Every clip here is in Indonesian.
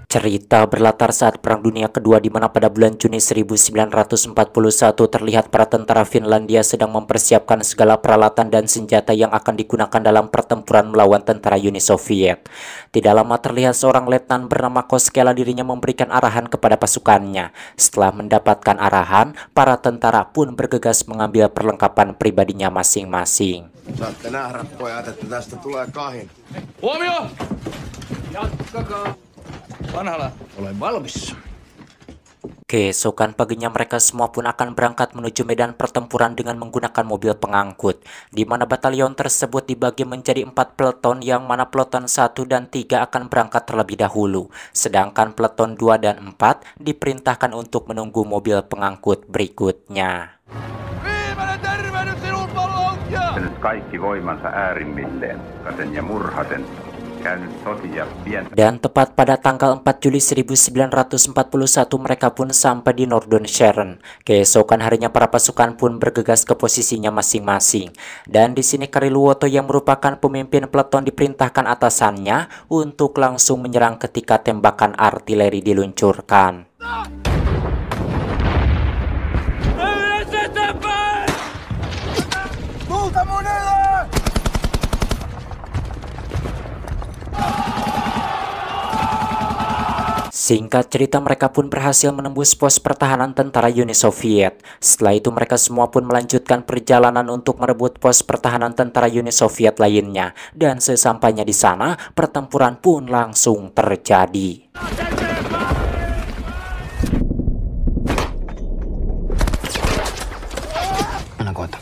Cerita berlatar saat Perang Dunia Kedua di mana pada bulan Juni 1941 terlihat para tentara Finlandia sedang mempersiapkan segala peralatan dan senjata yang akan digunakan dalam pertempuran melawan tentara Uni Soviet. Tidak lama terlihat seorang letnan bernama Koskela dirinya memberikan arahan kepada pasukannya. Setelah mendapatkan arahan, para tentara pun bergegas mengambil perlengkapan pribadinya masing-masing. Saatte nähdä, pojat, että tästä tulee kahin. Huomio! Jatkakaa. Vanhala, olen valmis. Keesokan paginya mereka semua pun akan berangkat menuju medan pertempuran dengan menggunakan mobil pengangkut, di mana batalion tersebut dibagi menjadi 4 peleton yang mana peleton 1 dan 3 akan berangkat terlebih dahulu, sedangkan peleton 2 dan 4 diperintahkan untuk menunggu mobil pengangkut berikutnya. Viimeinen tervehdys sinulta, Loukja! Nyt kaikki voimansa äärimmilleen, katen ja murhaten. Dan tepat pada tanggal 4 Juli 1941 mereka pun sampai di Nordensjön. Keesokan harinya para pasukan pun bergegas ke posisinya masing-masing. Dan di sini Kariluoto yang merupakan pemimpin peleton diperintahkan atasannya untuk langsung menyerang ketika tembakan artileri diluncurkan. Singkat cerita mereka pun berhasil menembus pos pertahanan tentara Uni Soviet. Setelah itu mereka semua pun melanjutkan perjalanan untuk merebut pos pertahanan tentara Uni Soviet lainnya. Dan sesampainya di sana, pertempuran pun langsung terjadi. Anna koeta.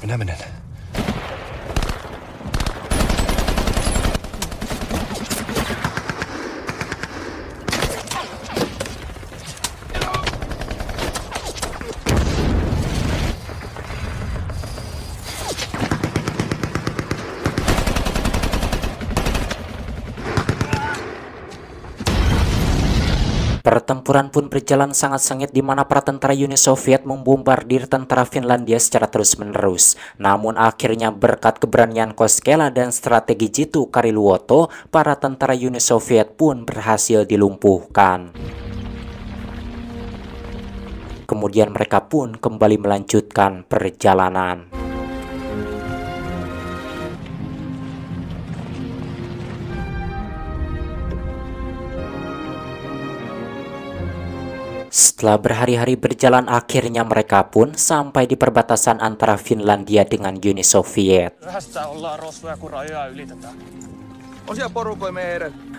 Minä menen. Pertempuran pun berjalan sangat sengit di mana para tentara Uni Soviet membombardir tentara Finlandia secara terus-menerus. Namun akhirnya berkat keberanian Koskela dan strategi jitu Kariluoto, para tentara Uni Soviet pun berhasil dilumpuhkan. Kemudian mereka pun kembali melanjutkan perjalanan. Setelah berhari-hari berjalan, akhirnya mereka pun sampai di perbatasan antara Finlandia dengan Uni Soviet.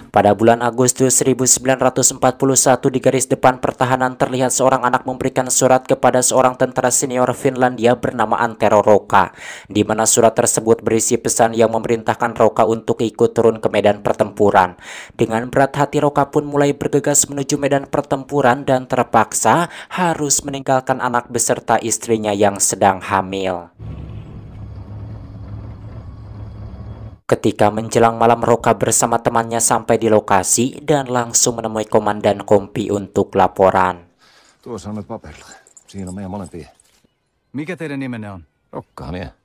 Pada bulan Agustus 1941 di garis depan pertahanan terlihat seorang anak memberikan surat kepada seorang tentara senior Finlandia bernama Antero Rokka, di mana surat tersebut berisi pesan yang memerintahkan Rokka untuk ikut turun ke medan pertempuran. Dengan berat hati Rokka pun mulai bergegas menuju medan pertempuran dan terpaksa harus meninggalkan anak beserta istrinya yang sedang hamil. Ketika menjelang malam, Rokka bersama temannya sampai di lokasi dan langsung menemui Komandan Kompi untuk laporan. Tuossa on nyt paperilla. Siinä on meidän molempia. Mikä teidän nimenne on? Rokkaan ja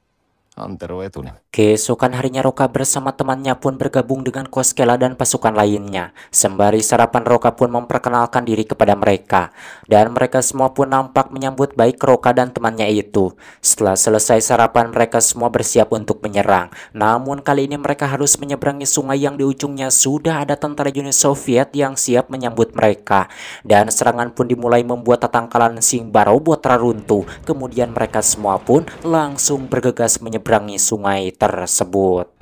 Antero Etunen. Keesokan harinya Rokka bersama temannya pun bergabung dengan Koskela dan pasukan lainnya. Sembari sarapan, Rokka pun memperkenalkan diri kepada mereka. Dan mereka semua pun nampak menyambut baik Rokka dan temannya itu. Setelah selesai sarapan, mereka semua bersiap untuk menyerang. Namun kali ini mereka harus menyeberangi sungai yang di ujungnya sudah ada tentara Uni Soviet yang siap menyambut mereka. Dan serangan pun dimulai membuat tatangkalan Singbaro Botra runtuh. Kemudian mereka semua pun langsung bergegas menyeberangi sungai tersebut.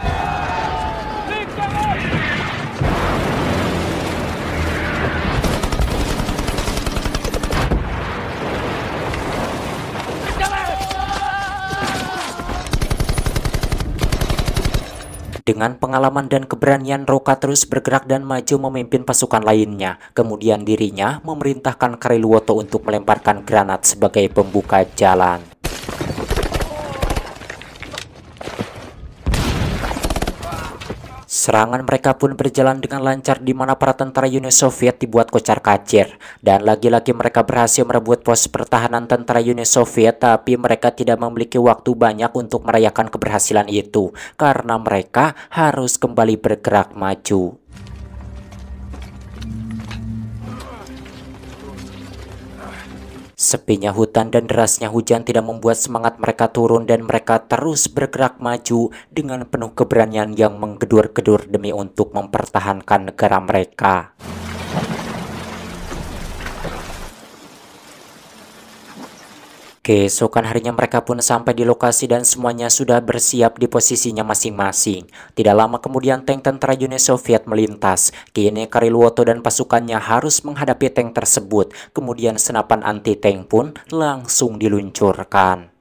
Dengan pengalaman dan keberanian, Rokka terus bergerak dan maju memimpin pasukan lainnya. Kemudian dirinya memerintahkan Kariluoto untuk melemparkan granat sebagai pembuka jalan. Serangan mereka pun berjalan dengan lancar di mana para tentara Uni Soviet dibuat kocar-kacir. Dan lagi-lagi mereka berhasil merebut pos pertahanan tentara Uni Soviet, tapi mereka tidak memiliki waktu banyak untuk merayakan keberhasilan itu karena mereka harus kembali bergerak maju. Sepinya hutan dan derasnya hujan tidak membuat semangat mereka turun dan mereka terus bergerak maju dengan penuh keberanian yang menggedur-gedur demi untuk mempertahankan negara mereka. Keesokan harinya mereka pun sampai di lokasi dan semuanya sudah bersiap di posisinya masing-masing. Tidak lama kemudian tank tentara Uni Soviet melintas. Kini Kariluoto dan pasukannya harus menghadapi tank tersebut. Kemudian senapan anti-tank pun langsung diluncurkan.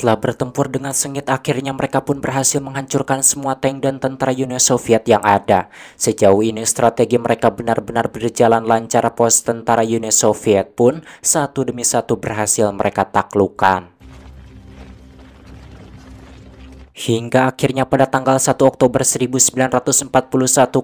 Setelah bertempur dengan sengit, akhirnya mereka pun berhasil menghancurkan semua tank dan tentara Uni Soviet yang ada. Sejauh ini strategi mereka benar-benar berjalan lancar. Pos tentara Uni Soviet pun satu demi satu berhasil mereka taklukkan. Hingga akhirnya pada tanggal 1 Oktober 1941,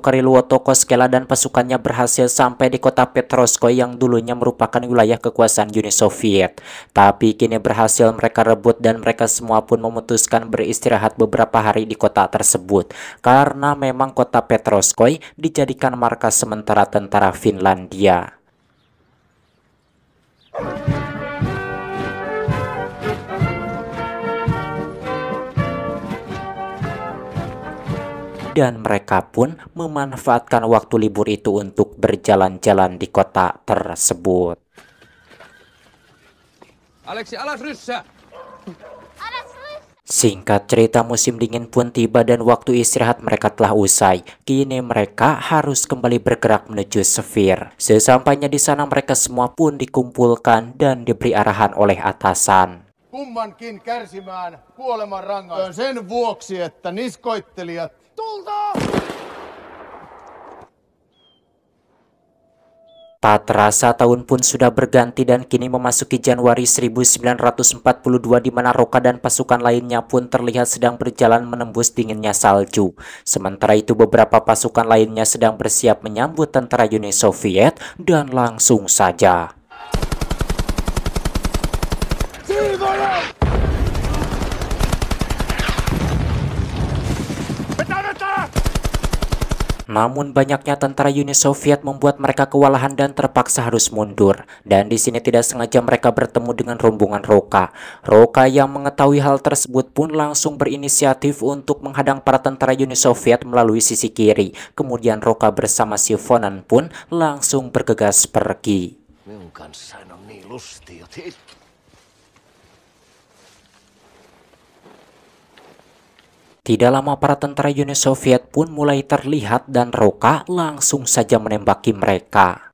Kariluoto, Koskela dan pasukannya berhasil sampai di kota Petroskoy yang dulunya merupakan wilayah kekuasaan Uni Soviet. Tapi kini berhasil mereka rebut dan mereka semua pun memutuskan beristirahat beberapa hari di kota tersebut. Karena memang kota Petroskoy dijadikan markas sementara tentara Finlandia. Dan mereka pun memanfaatkan waktu libur itu untuk berjalan-jalan di kota tersebut. Aleksi, alas ryssä! Singkat cerita, musim dingin pun tiba dan waktu istirahat mereka telah usai. Kini mereka harus kembali bergerak menuju Sefir. Sesampainya di sana mereka semua pun dikumpulkan dan diberi arahan oleh atasan. Kummankin kärsimään kuolemanrangaistus sen vuoksi, että niskoittelijat tulta! Tak terasa tahun pun sudah berganti dan kini memasuki Januari 1942 di mana Roka dan pasukan lainnya pun terlihat sedang berjalan menembus dinginnya salju. Sementara itu beberapa pasukan lainnya sedang bersiap menyambut tentara Uni Soviet dan langsung saja. Namun banyaknya tentara Uni Soviet membuat mereka kewalahan dan terpaksa harus mundur. Dan di sini tidak sengaja mereka bertemu dengan rombongan Roka. Roka yang mengetahui hal tersebut pun langsung berinisiatif untuk menghadang para tentara Uni Soviet melalui sisi kiri. Kemudian Roka bersama Sivonen pun langsung bergegas pergi. Minun kanssani on niin lustia. Tidak lama para tentara Uni Soviet pun mulai terlihat dan Roka langsung saja menembaki mereka.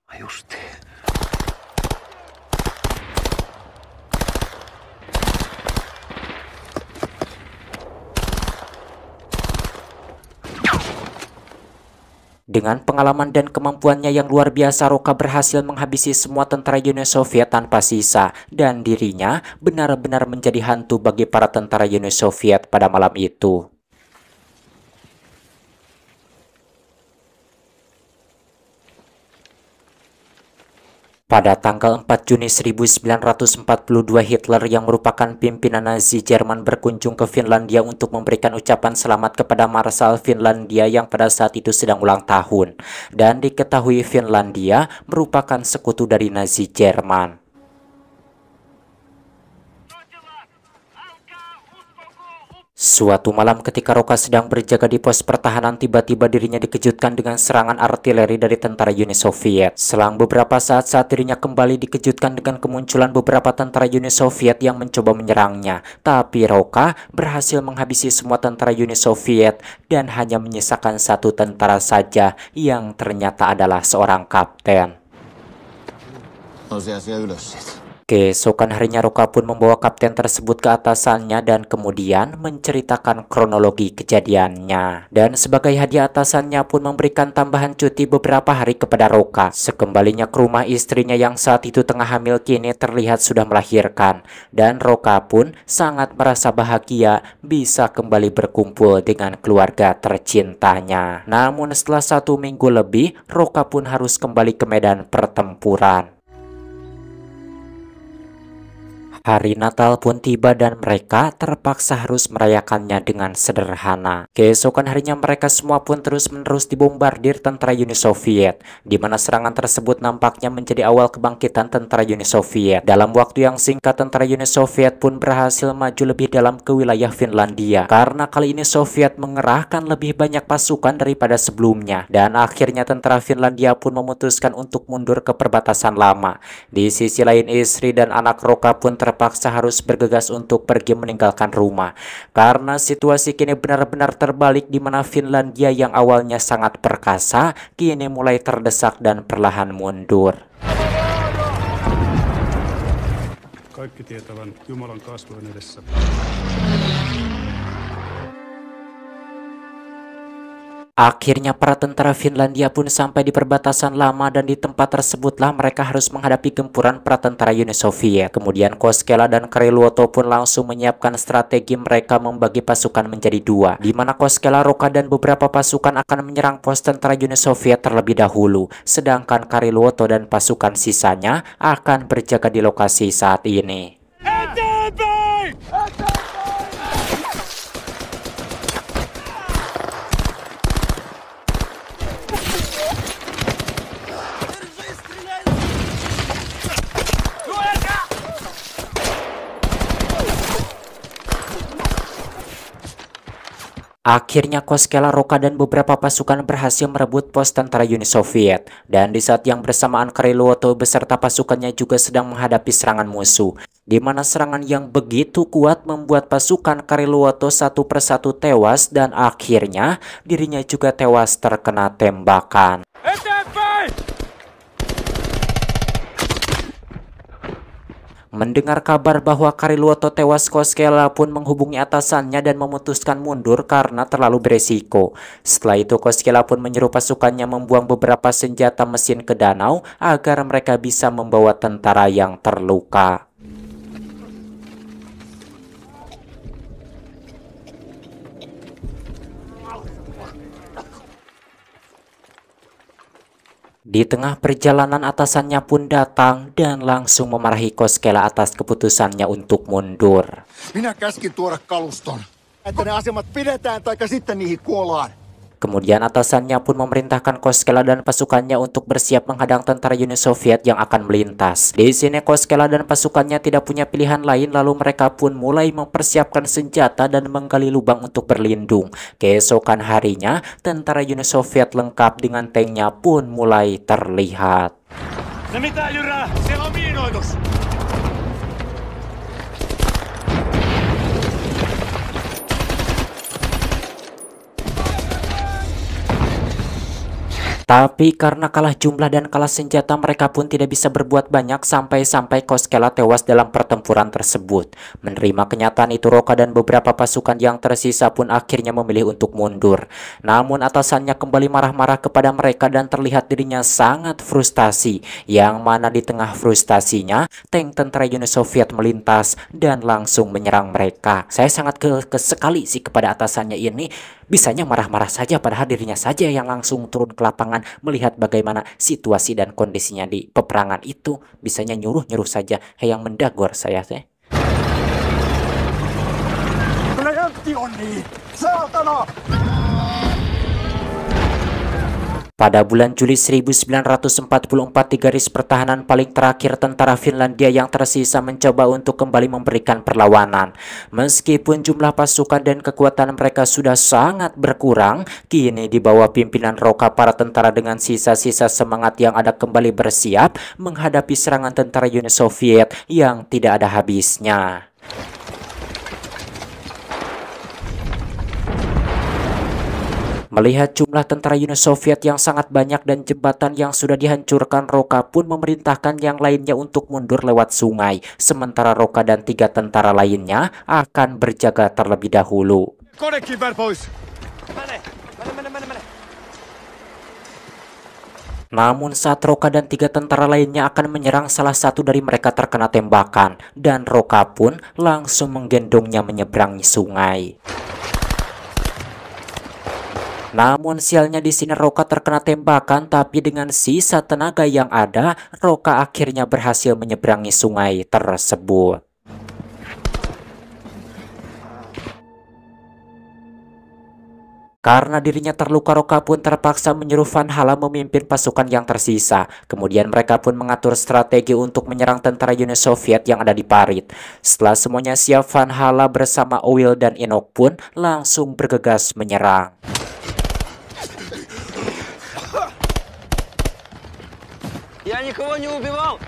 Dengan pengalaman dan kemampuannya yang luar biasa, Roka berhasil menghabisi semua tentara Uni Soviet tanpa sisa. Dan dirinya benar-benar menjadi hantu bagi para tentara Uni Soviet pada malam itu. Pada tanggal 4 Juni 1942, Hitler yang merupakan pimpinan Nazi Jerman berkunjung ke Finlandia untuk memberikan ucapan selamat kepada Marsal Finlandia yang pada saat itu sedang ulang tahun. Dan diketahui Finlandia merupakan sekutu dari Nazi Jerman. Suatu malam ketika Roka sedang berjaga di pos pertahanan, tiba-tiba dirinya dikejutkan dengan serangan artileri dari tentara Uni Soviet. Selang beberapa saat dirinya kembali dikejutkan dengan kemunculan beberapa tentara Uni Soviet yang mencoba menyerangnya. Tapi Roka berhasil menghabisi semua tentara Uni Soviet dan hanya menyisakan satu tentara saja yang ternyata adalah seorang kapten. Keesokan harinya Roka pun membawa kapten tersebut ke atasannya dan kemudian menceritakan kronologi kejadiannya. Dan sebagai hadiah atasannya pun memberikan tambahan cuti beberapa hari kepada Roka. Sekembalinya ke rumah, istrinya yang saat itu tengah hamil kini terlihat sudah melahirkan. Dan Roka pun sangat merasa bahagia bisa kembali berkumpul dengan keluarga tercintanya. Namun setelah 1 minggu lebih, Roka pun harus kembali ke medan pertempuran. Hari Natal pun tiba dan mereka terpaksa harus merayakannya dengan sederhana. Keesokan harinya mereka semua pun terus-menerus dibombardir tentara Uni Soviet, di mana serangan tersebut nampaknya menjadi awal kebangkitan tentara Uni Soviet. Dalam waktu yang singkat, tentara Uni Soviet pun berhasil maju lebih dalam ke wilayah Finlandia, karena kali ini Soviet mengerahkan lebih banyak pasukan daripada sebelumnya, dan akhirnya tentara Finlandia pun memutuskan untuk mundur ke perbatasan lama. Di sisi lain, istri dan anak Roka pun terpaksa harus bergegas untuk pergi meninggalkan rumah, karena situasi kini benar-benar terbalik, di mana Finlandia yang awalnya sangat perkasa kini mulai terdesak dan perlahan mundur. Kaikki tietävän Jumalan kasvojen edessä. Akhirnya para tentara Finlandia pun sampai di perbatasan lama, dan di tempat tersebutlah mereka harus menghadapi gempuran para tentara Uni Soviet. Kemudian Koskela dan Kryluoto pun langsung menyiapkan strategi mereka membagi pasukan menjadi dua, di mana Koskela, Roka, dan beberapa pasukan akan menyerang pos tentara Uni Soviet terlebih dahulu, sedangkan Kryluoto dan pasukan sisanya akan berjaga di lokasi saat ini. Akhirnya Koskela, Roka, dan beberapa pasukan berhasil merebut pos tentara Uni Soviet. Dan di saat yang bersamaan Kryluoto beserta pasukannya juga sedang menghadapi serangan musuh, di mana serangan yang begitu kuat membuat pasukan Kryluoto satu persatu tewas, dan akhirnya dirinya juga tewas terkena tembakan. Mendengar kabar bahwa Kryluoto tewas, Koskela pun menghubungi atasannya dan memutuskan mundur karena terlalu beresiko. Setelah itu Koskela pun menyuruh pasukannya membuang beberapa senjata mesin ke danau agar mereka bisa membawa tentara yang terluka. Di tengah perjalanan atasannya pun datang dan langsung memarahi Koskela atas keputusannya untuk mundur. Minä käskin tuoda kaluston, että ne asemat pidetään taikka sitten niihin kuollaan. Kemudian atasannya pun memerintahkan Koskela dan pasukannya untuk bersiap menghadang tentara Uni Soviet yang akan melintas. Di sini Koskela dan pasukannya tidak punya pilihan lain, lalu mereka pun mulai mempersiapkan senjata dan menggali lubang untuk berlindung. Keesokan harinya, tentara Uni Soviet lengkap dengan tanknya pun mulai terlihat. Se mitä, Jyrä? Siellä on miinoitus! Tapi karena kalah jumlah dan kalah senjata, mereka pun tidak bisa berbuat banyak sampai-sampai Koskela tewas dalam pertempuran tersebut. Menerima kenyataan itu, Roka dan beberapa pasukan yang tersisa pun akhirnya memilih untuk mundur. Namun atasannya kembali marah-marah kepada mereka dan terlihat dirinya sangat frustasi, yang mana di tengah frustasinya tank tentara Uni Soviet melintas dan langsung menyerang mereka. Saya sangat sekali sih kepada atasannya ini, bisanya marah-marah saja padahal dirinya saja yang langsung turun ke lapangan melihat bagaimana situasi dan kondisinya di peperangan itu. Bisanya nyuruh-nyuruh saja, yang mendagor saya teh. Pada bulan Juli 1944, di garis pertahanan paling terakhir, tentara Finlandia yang tersisa mencoba untuk kembali memberikan perlawanan. Meskipun jumlah pasukan dan kekuatan mereka sudah sangat berkurang, kini di bawah pimpinan Roka, para tentara dengan sisa-sisa semangat yang ada kembali bersiap menghadapi serangan tentara Uni Soviet yang tidak ada habisnya. Melihat jumlah tentara Uni Soviet yang sangat banyak dan jembatan yang sudah dihancurkan, Roka pun memerintahkan yang lainnya untuk mundur lewat sungai. Sementara Roka dan 3 tentara lainnya akan berjaga terlebih dahulu. Konekiver pois! Namun saat Roka dan 3 tentara lainnya akan menyerang, salah satu dari mereka terkena tembakan. Dan Roka pun langsung menggendongnya menyeberangi sungai. Namun sialnya di sini Roka terkena tembakan, tapi dengan sisa tenaga yang ada, Roka akhirnya berhasil menyeberangi sungai tersebut. Karena dirinya terluka, Roka pun terpaksa menyuruh Van Hala memimpin pasukan yang tersisa. Kemudian mereka pun mengatur strategi untuk menyerang tentara Uni Soviet yang ada di parit. Setelah semuanya siap, Van Hala bersama Oil dan Enoch pun langsung bergegas menyerang. Я никого не убивал!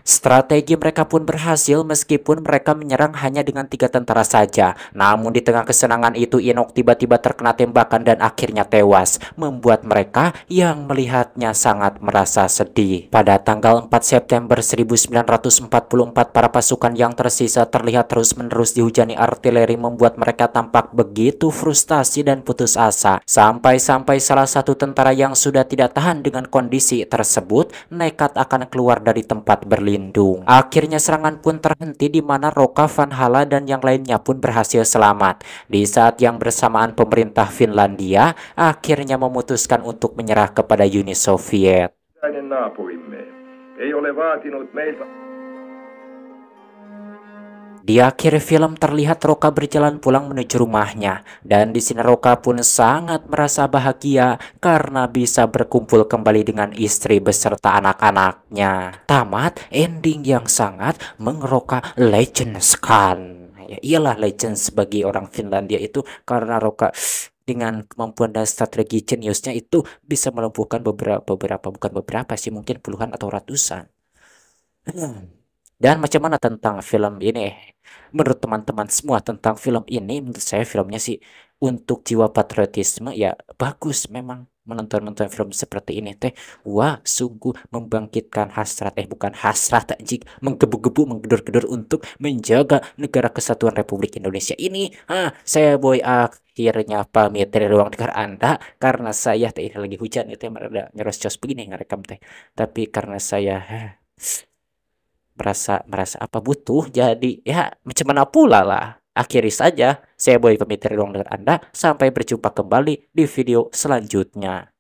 Strategi mereka pun berhasil meskipun mereka menyerang hanya dengan 3 tentara saja. Namun di tengah kesenangan itu, Enoch tiba-tiba terkena tembakan dan akhirnya tewas, membuat mereka yang melihatnya sangat merasa sedih. Pada tanggal 4 September 1944, para pasukan yang tersisa terlihat terus-menerus dihujani artileri, membuat mereka tampak begitu frustasi dan putus asa. Sampai-sampai salah satu tentara yang sudah tidak tahan dengan kondisi tersebut nekat akan keluar dari tempat berlindung. Akhirnya serangan pun terhenti, di mana Roka, Van Hala dan yang lainnya pun berhasil selamat. Di saat yang bersamaan pemerintah Finlandia akhirnya memutuskan untuk menyerah kepada Uni Soviet. Di akhir film terlihat Roka berjalan pulang menuju rumahnya, dan di sini Roka pun sangat merasa bahagia karena bisa berkumpul kembali dengan istri beserta anak-anaknya. Tamat ending yang sangat mengeroka Legends kan. Ya iyalah, Legends bagi orang Finlandia itu karena Roka dengan kemampuan dan strategi jeniusnya itu bisa melumpuhkan bukan beberapa sih, mungkin puluhan atau ratusan. Dan macam mana tentang film ini? Menurut teman-teman semua tentang film ini, menurut saya filmnya sih untuk jiwa patriotisme ya bagus memang. Menonton film seperti ini teh, wah sungguh membangkitkan hasrat, bukan hasrat anjing, menggebu-gebu, menggedor-gedor untuk menjaga negara kesatuan Republik Indonesia ini. Saya Boy akhirnya pamit dari ruang dengar Anda karena saya teh lagi hujan itu merada nyerocos begini ngerekam teh. Tapi karena saya merasa apa butuh, jadi ya macam mana pula lah. Akhiri saja, saya Boy pamit dari ruang dengar Anda. Sampai berjumpa kembali di video selanjutnya.